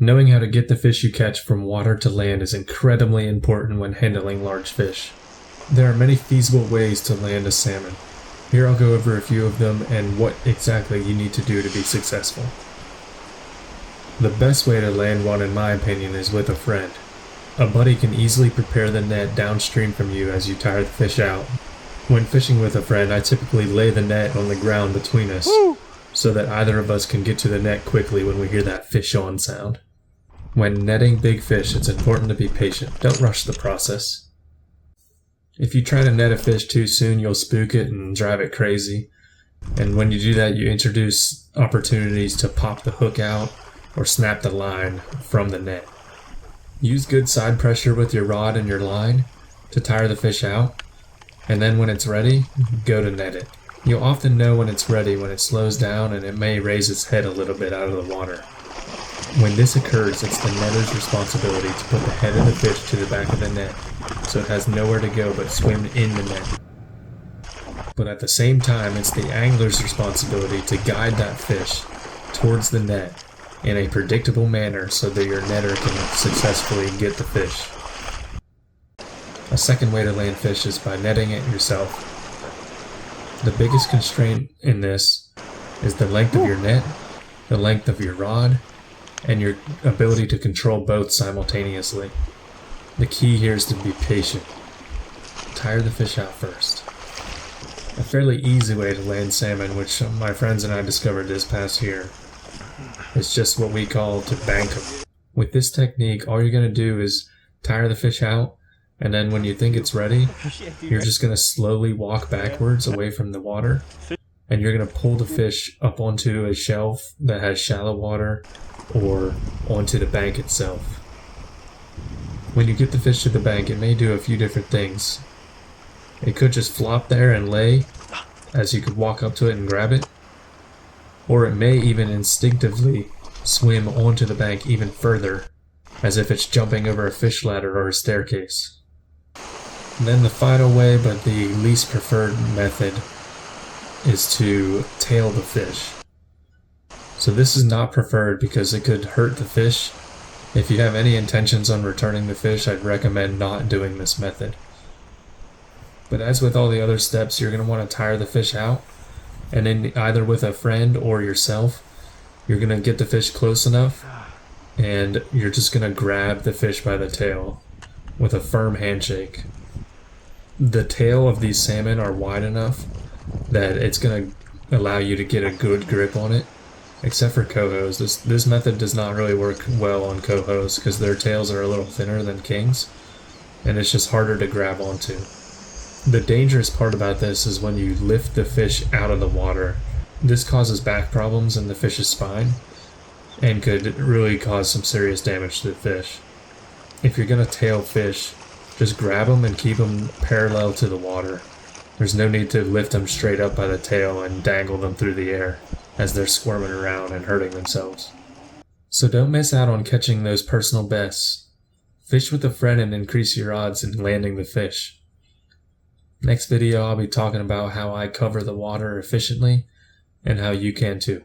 Knowing how to get the fish you catch from water to land is incredibly important when handling large fish. There are many feasible ways to land a salmon. Here I'll go over a few of them and what exactly you need to do to be successful. The best way to land one, in my opinion, is with a friend. A buddy can easily prepare the net downstream from you as you tire the fish out. When fishing with a friend, I typically lay the net on the ground between us, so that either of us can get to the net quickly when we hear that fish on sound. When netting big fish, it's important to be patient. Don't rush the process. If you try to net a fish too soon, you'll spook it and drive it crazy. And when you do that, you introduce opportunities to pop the hook out or snap the line from the net. Use good side pressure with your rod and your line to tire the fish out, and then when it's ready, go to net it. You'll often know when it's ready when it slows down and it may raise its head a little bit out of the water. When this occurs, it's the netter's responsibility to put the head of the fish to the back of the net, so it has nowhere to go but swim in the net. But at the same time, it's the angler's responsibility to guide that fish towards the net in a predictable manner so that your netter can successfully get the fish. A second way to land fish is by netting it yourself. The biggest constraint in this is the length of your net, the length of your rod, and your ability to control both simultaneously. The key here is to be patient. Tire the fish out first. A fairly easy way to land salmon, which my friends and I discovered this past year, is just what we call to bank them. With this technique, all you're going to do is tire the fish out, and then when you think it's ready, you're just going to slowly walk backwards away from the water, and you're going to pull the fish up onto a shelf that has shallow water or onto the bank itself. When you get the fish to the bank, it may do a few different things. It could just flop there and lay as you could walk up to it and grab it, or it may even instinctively swim onto the bank even further, as if it's jumping over a fish ladder or a staircase. And then the final way, but the least preferred method, is to tail the fish. So this is not preferred because it could hurt the fish. If you have any intentions on returning the fish, I'd recommend not doing this method. But as with all the other steps, you're going to want to tire the fish out, and then either with a friend or yourself, you're going to get the fish close enough, and you're just going to grab the fish by the tail with a firm handshake. The tail of these salmon are wide enough that it's going to allow you to get a good grip on it. Except for cohos. This method does not really work well on cohos because their tails are a little thinner than kings, and it's just harder to grab onto. The dangerous part about this is when you lift the fish out of the water. This causes back problems in the fish's spine and could really cause some serious damage to the fish. If you're going to tail fish, just grab them and keep them parallel to the water. There's no need to lift them straight up by the tail and dangle them through the air as they're squirming around and hurting themselves. So don't miss out on catching those personal bests. Fish with a friend and increase your odds in landing the fish. Next video I'll be talking about how I cover the water efficiently and how you can too.